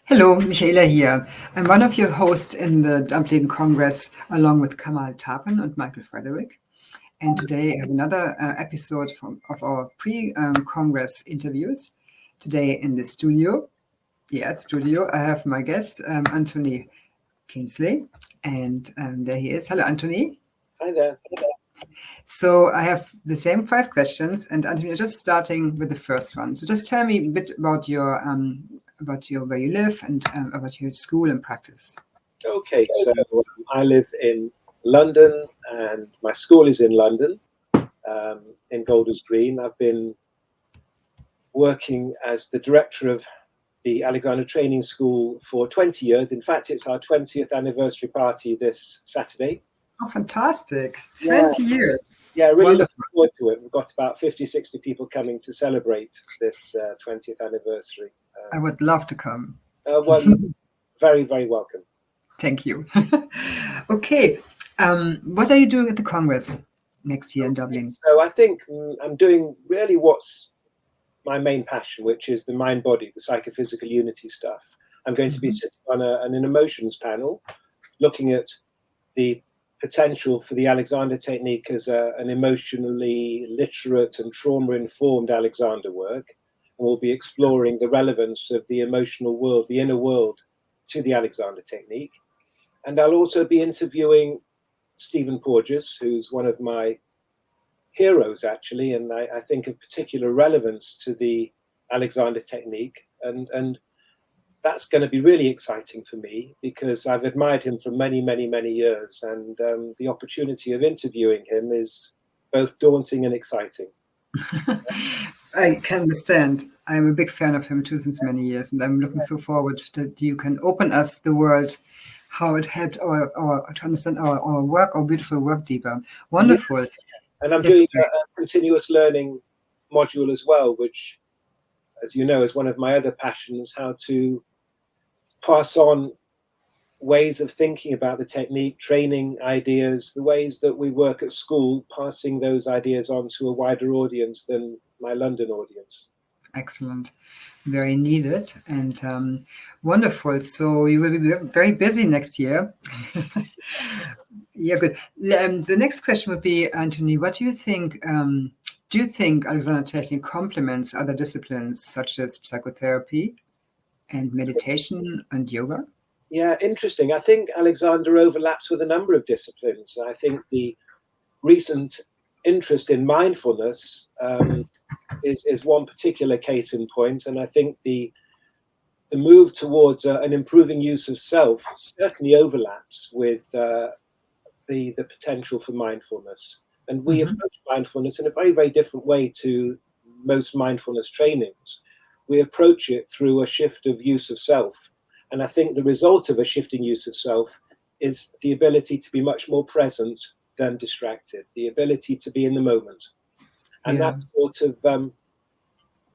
Hello, Michaela here. I'm one of your hosts in the Dumpling Congress, along with Kamal Tapan and Michael Frederick. And today I have another episode of our pre-Congress interviews. Today in the studio, I have my guest, Anthony Kingsley. And there he is. Hello, Anthony. Hi there. So I have the same 5 questions, and Anthony, just starting with the first one. So just tell me a bit about your where you live and about your school and practice. Okay, so I live in London and my school is in London, in Golders Green. I've been working as the director of the Alexander Training School for 20 years. In fact, it's our 20th anniversary party this Saturday. Oh, fantastic. 20 years. Yeah, really Wonderful. looking forward to it. We've got about 50, 60 people coming to celebrate this 20th anniversary. I would love to come. Well, very, very welcome. Thank you. Okay. What are you doing at the Congress next year in Dublin? So I think I'm doing really what's my main passion, which is the mind-body, the psychophysical unity stuff. I'm going to be sitting on an emotions panel, looking at the potential for the Alexander technique as an emotionally literate and trauma-informed Alexander work. And we'll be exploring the relevance of the emotional world, the inner world, to the Alexander technique. And I'll also be interviewing Stephen Porges, who's one of my heroes, actually, and I think of particular relevance to the Alexander technique. And that's going to be really exciting for me because I've admired him for many, many, many years. And the opportunity of interviewing him is both daunting and exciting. I can understand. I'm a big fan of him too since many years, and I'm looking so forward that you can open us the world, how it helped our to understand our work, our beautiful work deeper. Wonderful. Yeah. And I'm doing a continuous learning module as well, which, as you know, is one of my other passions, how to pass on ways of thinking about the technique, training ideas, the ways that we work at school, passing those ideas on to a wider audience than my London audience. Excellent. Very needed and wonderful. So you will be very busy next year. Yeah, good. The next question would be, Anthony, what do you think? Do you think Alexander technique complements other disciplines such as psychotherapy and meditation and yoga? Yeah, interesting. I think Alexander overlaps with a number of disciplines. I think the recent interest in mindfulness is one particular case in point, and I think the move towards an improving use of self certainly overlaps with the potential for mindfulness. And we approach mindfulness in a very, very different way to most mindfulness trainings. We approach it through a shift of use of self. And I think the result of a shifting use of self is the ability to be much more present than distracted, the ability to be in the moment. And that sort of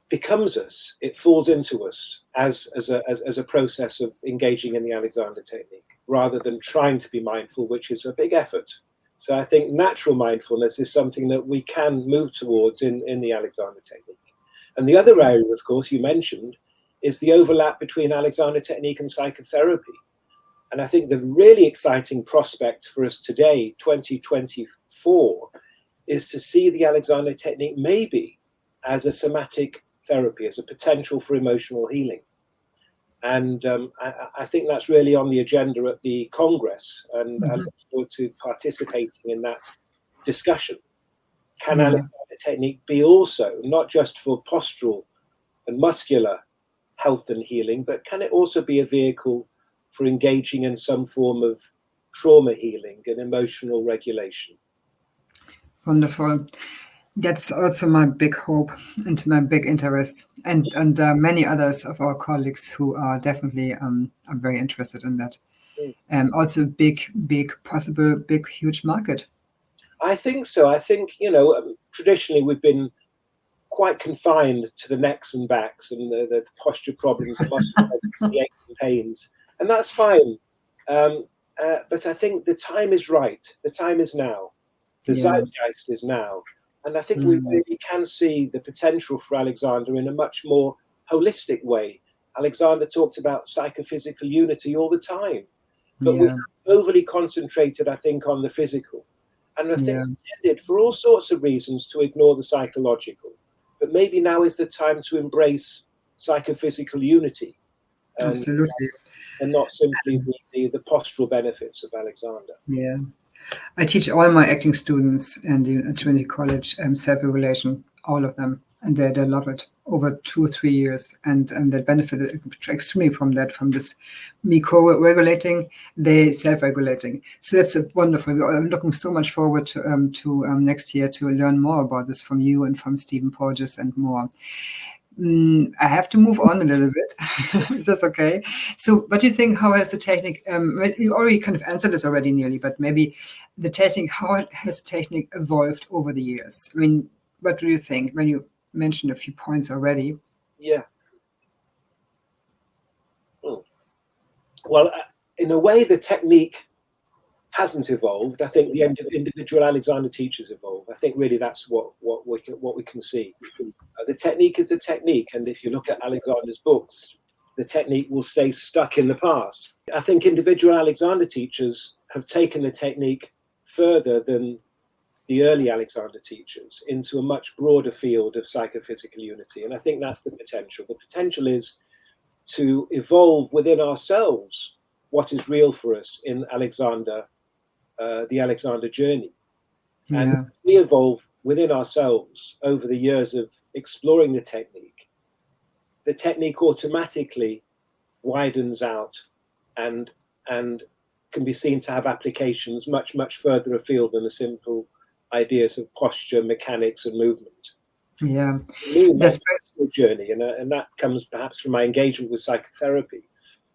becomes us. It falls into us as a process of engaging in the Alexander technique, rather than trying to be mindful, which is a big effort. So I think natural mindfulness is something that we can move towards in the Alexander technique. And the other area, of course, you mentioned, is the overlap between Alexander technique and psychotherapy. And I think the really exciting prospect for us today, 2024, is to see the Alexander technique maybe as a somatic therapy, as a potential for emotional healing. And I think that's really on the agenda at the Congress, and I look forward to participating in that discussion. Can Alexander technique be also not just for postural and muscular health and healing, but can it also be a vehicle for engaging in some form of trauma healing and emotional regulation? Wonderful. That's also my big hope and my big interest, and many others of our colleagues who are definitely are very interested in that. Also, big, huge market. I think so. I think, traditionally we've been quite confined to the necks and backs and the posture problems, the aches and pains, and that's fine. But I think the time is right. The time is now. The zeitgeist is now. And I think we really can see the potential for Alexander in a much more holistic way, Alexander talked about psychophysical unity all the time, but we overly concentrated, I think, on the physical. And I think we tended, for all sorts of reasons, to ignore the psychological. But maybe now is the time to embrace psychophysical unity. Absolutely. And not simply the postural benefits of Alexander. Yeah. I teach all my acting students in the Trinity College self-regulation, all of them. And they love it over 2 or 3 years. And they benefited extremely from that, from this me co-regulating, they self-regulating. So that's wonderful. I'm looking so much forward to next year to learn more about this from you and from Stephen Porges and more. I have to move on a little bit. Is that okay? So what do you think, how has the technique, you already kind of answered this already nearly, but maybe the technique, how has the technique evolved over the years? I mean, what do you think when you mentioned a few points already? Yeah. Well, in a way, the technique hasn't evolved. I think the individual Alexander teachers evolve. I think really that's what we can see. The technique is the technique, and if you look at Alexander's books, the technique will stay stuck in the past. I think individual Alexander teachers have taken the technique further than the early Alexander teachers into a much broader field of psychophysical unity, and I think that's the potential. The potential is to evolve within ourselves what is real for us in Alexander, the Alexander journey. And we evolve within ourselves over the years of exploring the technique automatically widens out and can be seen to have applications much, much further afield than the simple ideas of posture, mechanics, and movement. Yeah, that's my personal journey, and that comes perhaps from my engagement with psychotherapy.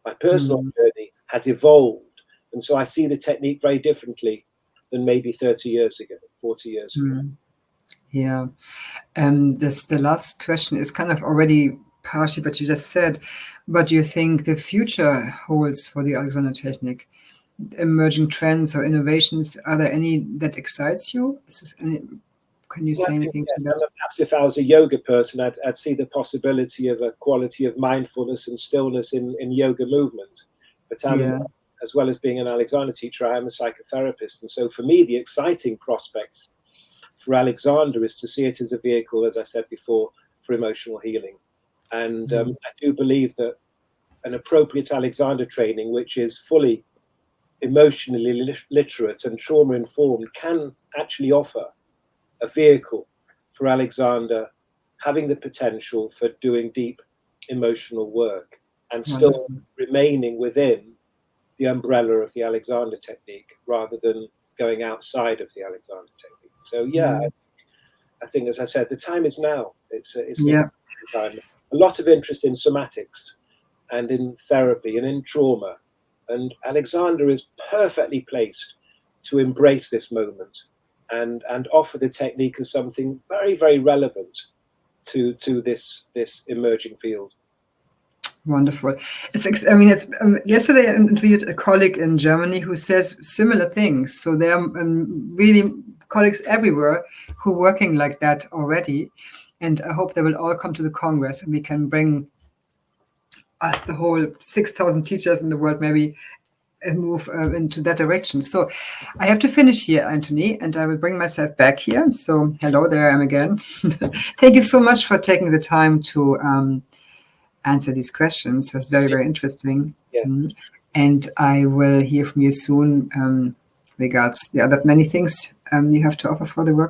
My personal journey has evolved, and so I see the technique very differently than maybe 30 years ago, 40 years ago. Yeah, the last question is kind of already partially what you just said. What do you think the future holds for the Alexander technique? Emerging trends or innovations, are there any that excites you? Can you say anything to that? Perhaps if I was a yoga person, I'd see the possibility of a quality of mindfulness and stillness in yoga movement. But as well as being an Alexander teacher, I am a psychotherapist. And so for me, the exciting prospects for Alexander is to see it as a vehicle, as I said before, for emotional healing. And I do believe that an appropriate Alexander training, which is fully emotionally literate and trauma-informed, can actually offer a vehicle for Alexander having the potential for doing deep emotional work and still remaining within the umbrella of the Alexander technique rather than going outside of the Alexander technique. So I think, as I said, the time is now. It's time. A lot of interest in somatics and in therapy and in trauma, and Alexander is perfectly placed to embrace this moment and offer the technique as something very, very relevant to this emerging field. Wonderful. Yesterday I interviewed a colleague in Germany who says similar things. So there are really colleagues everywhere who are working like that already. And I hope they will all come to the Congress and we can bring us, the whole 6,000 teachers in the world, maybe move into that direction. So I have to finish here, Anthony, and I will bring myself back here. So hello, there I am again. Thank you so much for taking the time to answer these questions. It was very, very interesting. And I will hear from you soon regards the other many things you have to offer for the workshop.